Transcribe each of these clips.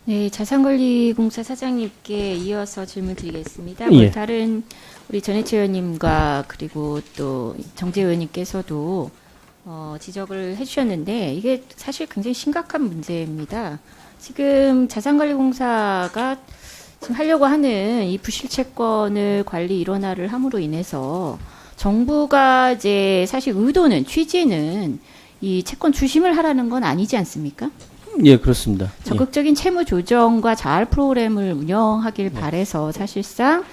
네, 자산관리공사 사장님께 이어서 질문 드리겠습니다. 예. 다른 우리 전해철 의원님과 그리고 또 정재 의원님께서도 지적을 해주셨는데 이게 사실 굉장히 심각한 문제입니다. 지금 자산관리공사가 지금 하려고 하는 이 부실채권을 관리 일원화를 함으로 인해서 정부가 이제 사실 의도는 취지는 이 채권 주심을 하라는 건 아니지 않습니까? 예, 그렇습니다. 적극적인 채무 조정과 자활 프로그램을 운영하길 바래서 사실상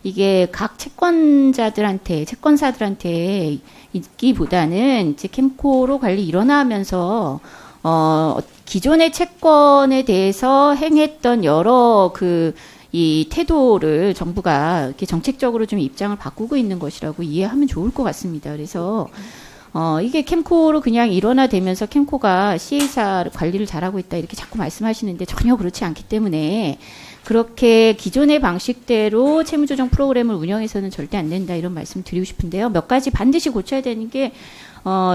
이게 각 채권자들한테, 채권사들한테 있기보다는 이제 캠코로 관리 일어나면서 기존의 채권에 대해서 행했던 여러 이 태도를 정부가 이렇게 정책적으로 좀 입장을 바꾸고 있는 것이라고 이해하면 좋을 것 같습니다. 그래서 이게 캠코로 그냥 일원화되면서 캠코가 CA사 관리를 잘하고 있다 이렇게 자꾸 말씀하시는데 전혀 그렇지 않기 때문에 그렇게 기존의 방식대로 채무조정 프로그램을 운영해서는 절대 안 된다 이런 말씀 드리고 싶은데요. 몇 가지 반드시 고쳐야 되는 게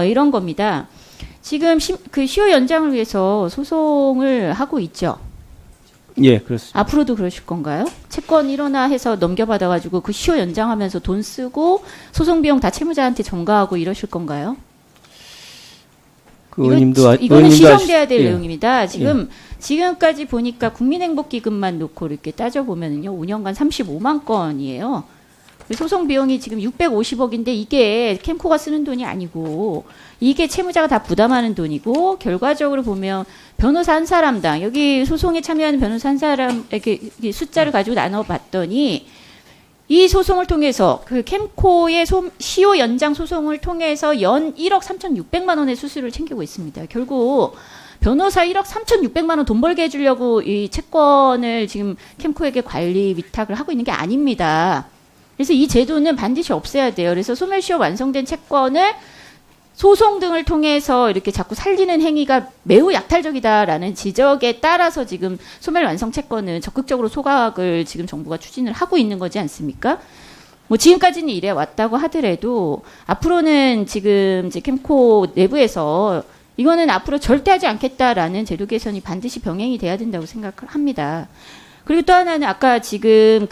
이런 겁니다. 지금 그 시효 연장을 위해서 소송을 하고 있죠. 예, 그렇습니다. 앞으로도 그러실 건가요? 채권 일원화해서 넘겨받아가지고 그 시효 연장하면서 돈 쓰고 소송 비용 다 채무자한테 전가하고 이러실 건가요? 그 의원님도 이거는 시정돼야 될 예. 내용입니다. 지금까지 보니까 국민행복기금만 놓고 이렇게 따져보면요. 5년간 35만 건이에요. 소송 비용이 지금 650억인데 이게 캠코가 쓰는 돈이 아니고 이게 채무자가 다 부담하는 돈이고 결과적으로 보면 변호사 한 사람당 여기 소송에 참여하는 변호사 한 사람에게 숫자를 가지고 나눠봤더니 이 소송을 통해서 그 캠코의 시효 연장 소송을 통해서 연 1억 3,600만 원의 수수료를 챙기고 있습니다. 결국 변호사 1억 3,600만 원 돈 벌게 해주려고 이 채권을 지금 캠코에게 관리 위탁을 하고 있는 게 아닙니다. 그래서 이 제도는 반드시 없애야 돼요. 그래서 소멸시효 완성된 채권을 소송 등을 통해서 이렇게 자꾸 살리는 행위가 매우 약탈적이다라는 지적에 따라서 지금 소멸 완성 채권은 적극적으로 소각을 지금 정부가 추진을 하고 있는 거지 않습니까? 뭐 지금까지는 이래 왔다고 하더라도 앞으로는 지금 이제 캠코 내부에서 이거는 앞으로 절대 하지 않겠다라는 제도 개선이 반드시 병행이 돼야 된다고 생각합니다. 그리고 또 하나는 아까 지금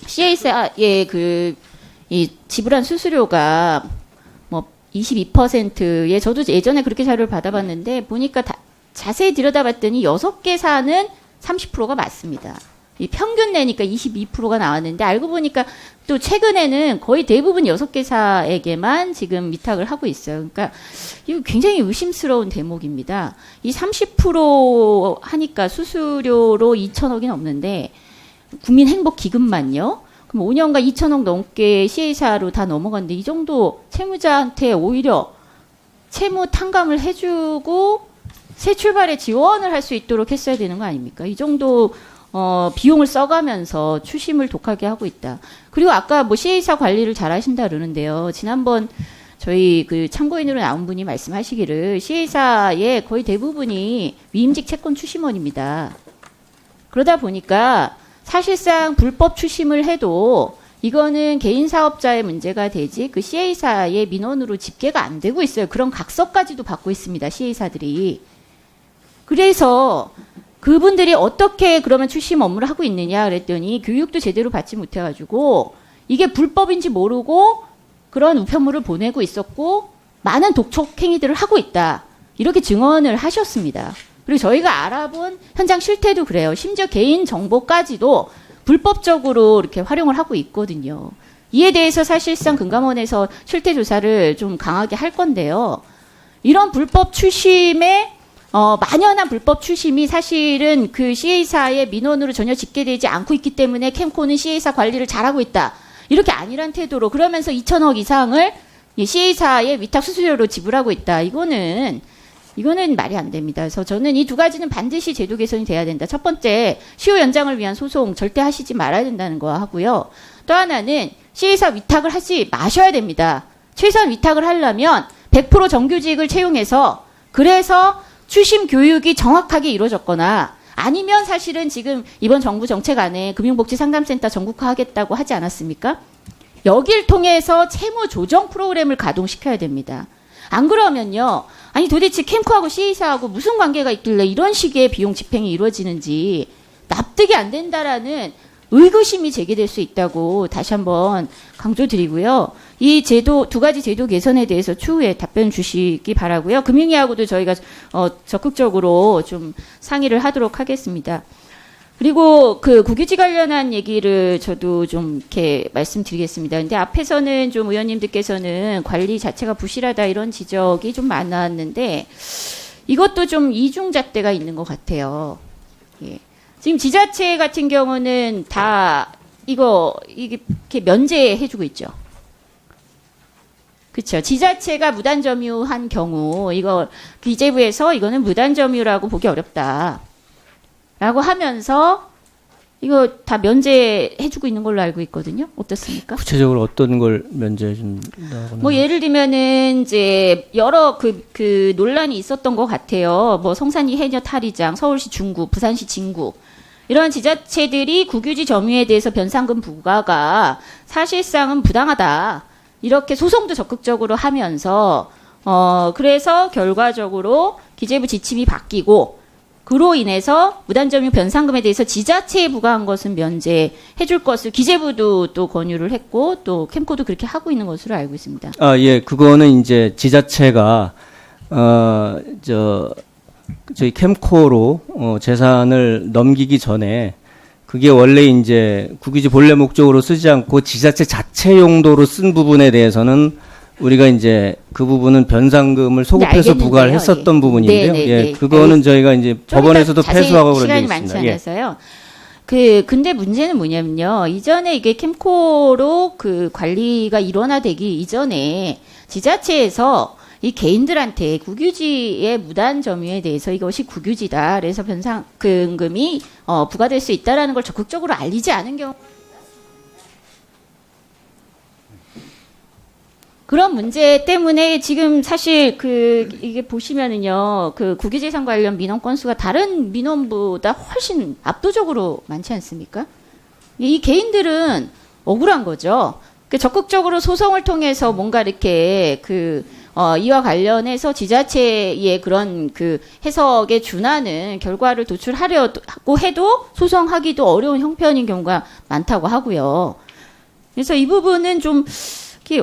CA사의 이 지불한 수수료가 뭐 22%에 저도 예전에 그렇게 자료를 받아봤는데 보니까 자세히 들여다봤더니 6개사는 30%가 맞습니다. 이 평균 내니까 22%가 나왔는데 알고 보니까 또 최근에는 거의 대부분 6개사에게만 지금 위탁을 하고 있어요. 그러니까 이거 굉장히 의심스러운 대목입니다. 이 30% 하니까 수수료로 2천억이 넘는데 국민행복기금만요. 그럼 5년간 2천억 넘게 CA사로 다 넘어갔는데 이 정도 채무자한테 오히려 채무 탕감을 해주고 새 출발에 지원을 할 수 있도록 했어야 되는 거 아닙니까? 이 정도 비용을 써가면서 추심을 독하게 하고 있다. 그리고 아까 뭐 CA사 관리를 잘 하신다 그러는데요. 지난번 저희 그 참고인으로 나온 분이 말씀하시기를 CA사의 거의 대부분이 위임직 채권 추심원입니다. 그러다 보니까 사실상 불법 추심을 해도 이거는 개인 사업자의 문제가 되지 그 CA사의 민원으로 집계가 안 되고 있어요. 그런 각서까지도 받고 있습니다. CA사들이. 그래서 그분들이 어떻게 그러면 추심 업무를 하고 있느냐 그랬더니 교육도 제대로 받지 못해가지고 이게 불법인지 모르고 그런 우편물을 보내고 있었고 많은 독촉 행위들을 하고 있다. 이렇게 증언을 하셨습니다. 그리고 저희가 알아본 현장 실태도 그래요. 심지어 개인 정보까지도 불법적으로 이렇게 활용을 하고 있거든요. 이에 대해서 사실상 금감원에서 실태 조사를 좀 강하게 할 건데요. 이런 불법 추심에 만연한 불법 추심이 사실은 그 CA사의 민원으로 전혀 집계되지 않고 있기 때문에 캠코는 CA사 관리를 잘하고 있다. 이렇게 아니란 태도로 그러면서 2천억 이상을 CA사의 위탁 수수료로 지불하고 있다. 이거는 말이 안 됩니다. 그래서 저는 이 두 가지는 반드시 제도 개선이 돼야 된다. 첫 번째, 시효 연장을 위한 소송 절대 하시지 말아야 된다는 거 하고요. 또 하나는 CA사 위탁을 하지 마셔야 됩니다. 최소한 위탁을 하려면 100% 정규직을 채용해서 그래서 추심 교육이 정확하게 이루어졌거나 아니면 사실은 지금 이번 정부 정책 안에 금융복지상담센터 전국화하겠다고 하지 않았습니까? 여길 통해서 채무 조정 프로그램을 가동시켜야 됩니다. 안 그러면요. 아니 도대체 캠코하고 C사하고 무슨 관계가 있길래 이런 식의 비용 집행이 이루어지는지 납득이 안 된다라는 의구심이 제기될 수 있다고 다시 한번 강조드리고요. 이 제도 두 가지 제도 개선에 대해서 추후에 답변 주시기 바라고요. 금융위하고도 저희가 적극적으로 좀 상의를 하도록 하겠습니다. 그리고 그 국유지 관련한 얘기를 저도 좀 이렇게 말씀드리겠습니다. 근데 앞에서는 좀 의원님들께서는 관리 자체가 부실하다 이런 지적이 좀 많았는데 이것도 좀 이중잣대가 있는 것 같아요. 예. 지금 지자체 같은 경우는 다 이게 이렇게 면제해주고 있죠. 그렇죠. 지자체가 무단점유한 경우 이거 기재부에서 이거는 무단점유라고 보기 어렵다. 라고 하면서 이거 다 면제해주고 있는 걸로 알고 있거든요. 어떻습니까? 구체적으로 어떤 걸 면제해 준다거나. 뭐 예를 들면은 이제 여러 그 논란이 있었던 것 같아요. 뭐 성산리 해녀 탈의장, 서울시 중구, 부산시 진구 이런 지자체들이 국유지 점유에 대해서 변상금 부과가 사실상은 부당하다. 이렇게 소송도 적극적으로 하면서 그래서 결과적으로 기재부 지침이 바뀌고 그로 인해서 무단점유 변상금에 대해서 지자체에 부과한 것은 면제해 줄 것을 기재부도 또 권유를 했고 또 캠코도 그렇게 하고 있는 것으로 알고 있습니다. 아, 예. 그거는 이제 지자체가 저희 캠코로 재산을 넘기기 전에 그게 원래 이제 국유지 본래 목적으로 쓰지 않고 지자체 자체 용도로 쓴 부분에 대해서는 우리가 이제 그 부분은 변상금을 소급해서 부과를 했었던 부분인데요. 네, 예, 네. 그거는 저희가 이제 법원에서도 패소하고 그런 게 시간이 있습니다. 많지 예. 않아서요. 근데 문제는 뭐냐면요. 이전에 이게 캠코로 그 관리가 일원화되기 이전에 지자체에서 이 개인들한테 국유지의 무단 점유에 대해서 이것이 국유지다. 그래서 변상금이 부과될 수 있다라는 걸 적극적으로 알리지 않은 경우 그런 문제 때문에 지금 사실 이게 보시면은요, 그 국유재산 관련 민원 건수가 다른 민원보다 훨씬 압도적으로 많지 않습니까? 이 개인들은 억울한 거죠. 적극적으로 소송을 통해서 뭔가 이렇게 이와 관련해서 지자체의 그런 그 해석에 준하는 결과를 도출하려고 해도 소송하기도 어려운 형편인 경우가 많다고 하고요. 그래서 이 부분은 좀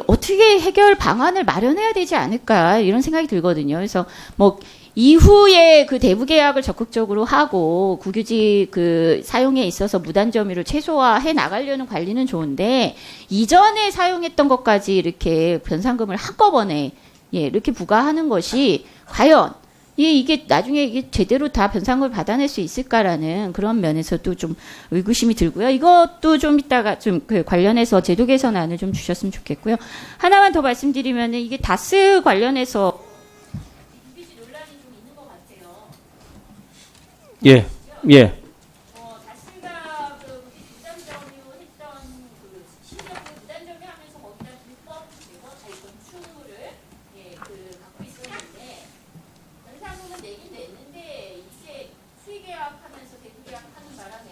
어떻게 해결 방안을 마련해야 되지 않을까 이런 생각이 들거든요. 그래서 뭐 이후에 그 대부 계약을 적극적으로 하고 국유지 그 사용에 있어서 무단 점유를 최소화해 나가려는 관리는 좋은데 이전에 사용했던 것까지 이렇게 변상금을 한꺼번에 이렇게 부과하는 것이 과연 이게 나중에 이게 제대로 다 변상금을 받아낼 수 있을까라는 그런 면에서도 좀 의구심이 들고요. 이것도 좀 이따가 좀 관련해서 제도 개선안을 좀 주셨으면 좋겠고요. 하나만 더 말씀드리면은 이게 다스 관련해서 논란이 좀 있는 것 같아요. 예, 예. 다스가 무단점유했던 실력을 무단점유하면서 거기다 불법 건축물을 갖고 있었는데. 변상금은 내긴 냈는데 이제 수의계약하면서 대부계약하는 바람에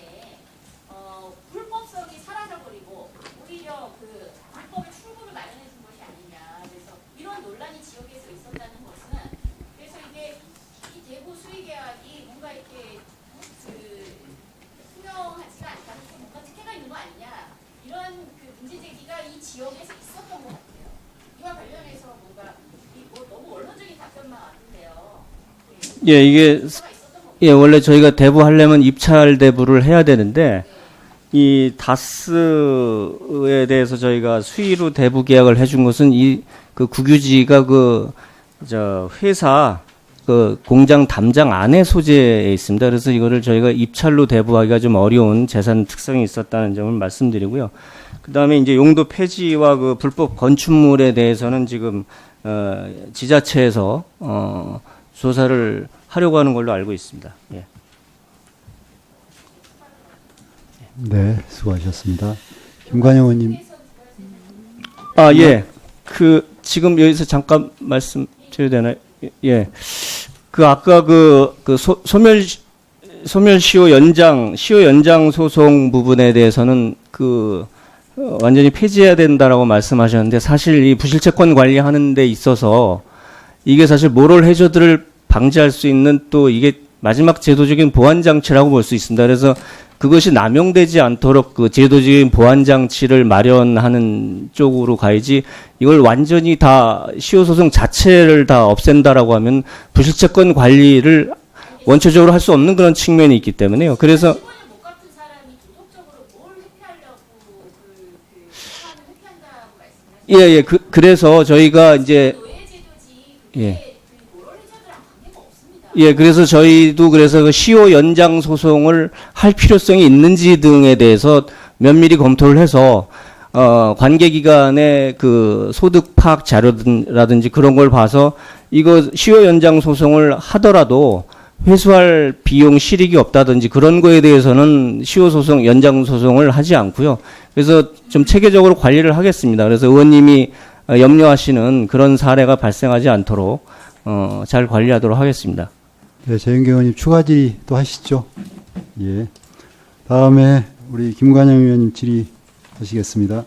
불법성이 사라져버리고 오히려 그 불법의 출구를 마련해 준 것이 아니냐. 그래서 이런 논란이 지역에서 있었다는 것은 그래서 이게 이 대부 수의계약이 뭔가 이렇게 투명하지가 않다는 게 뭔가 특혜가 있는 거 아니냐. 이런 문제 제기가 이 지역에서 있었던 것 같아요. 이와 관련해서 뭔가 너무 원론적인 답변만 왔는데요. 예, 이게 원래 저희가 대부하려면 입찰 대부를 해야 되는데 이 다스에 대해서 저희가 수의로 대부 계약을 해준 것은 그 국유지가 회사 공장 담장 안에 소재에 있습니다. 그래서 이거를 저희가 입찰로 대부하기가 좀 어려운 재산 특성이 있었다는 점을 말씀드리고요. 그다음에 이제 용도 폐지와 그 불법 건축물에 대해서는 지금 지자체에서 조사를 하려고 하는 걸로 알고 있습니다. 예. 네, 수고하셨습니다. 김관영 의원님. 아, 예. 지금 여기서 잠깐 말씀드려도 되나요? 예. 아까 소멸시효 연장 소송 부분에 대해서는 완전히 폐지해야 된다라고 말씀하셨는데 사실 이 부실채권 관리하는 데 있어서 이게 사실 모럴 해저드를 방지할 수 있는 또 이게 마지막 제도적인 보완 장치라고 볼 수 있습니다. 그래서 그것이 남용되지 않도록 그 제도적인 보완 장치를 마련하는 쪽으로 가야지 이걸 완전히 다 시효 소송 자체를 다 없앤다라고 하면 부실채권 관리를 원초적으로 할 수 없는 그런 측면이 있기 때문에요. 그래서 직원을 못 갚은 사람이 도덕적으로 뭘 회피하려고 사안을 회피한다고 말씀하시는 예, 그래서 저희가 이제 노예제도지 예. 모럴 해저드랑 관계가 없습니다. 예, 그래서 저희도 그래서 그 시효 연장 소송을 할 필요성이 있는지 등에 대해서 면밀히 검토를 해서 관계기관의 그 소득 파악 자료라든지 그런 걸 봐서 이거 시효 연장 소송을 하더라도 회수할 비용 실익이 없다든지 그런 거에 대해서는 시효 소송, 연장 소송을 하지 않고요. 그래서 좀 체계적으로 관리를 하겠습니다. 그래서 의원님이 염려하시는 그런 사례가 발생하지 않도록 잘 관리하도록 하겠습니다. 네, 재윤경 의원님 추가 질의 또 하시죠. 예. 다음에 우리 김관영 의원님 질의하시겠습니다.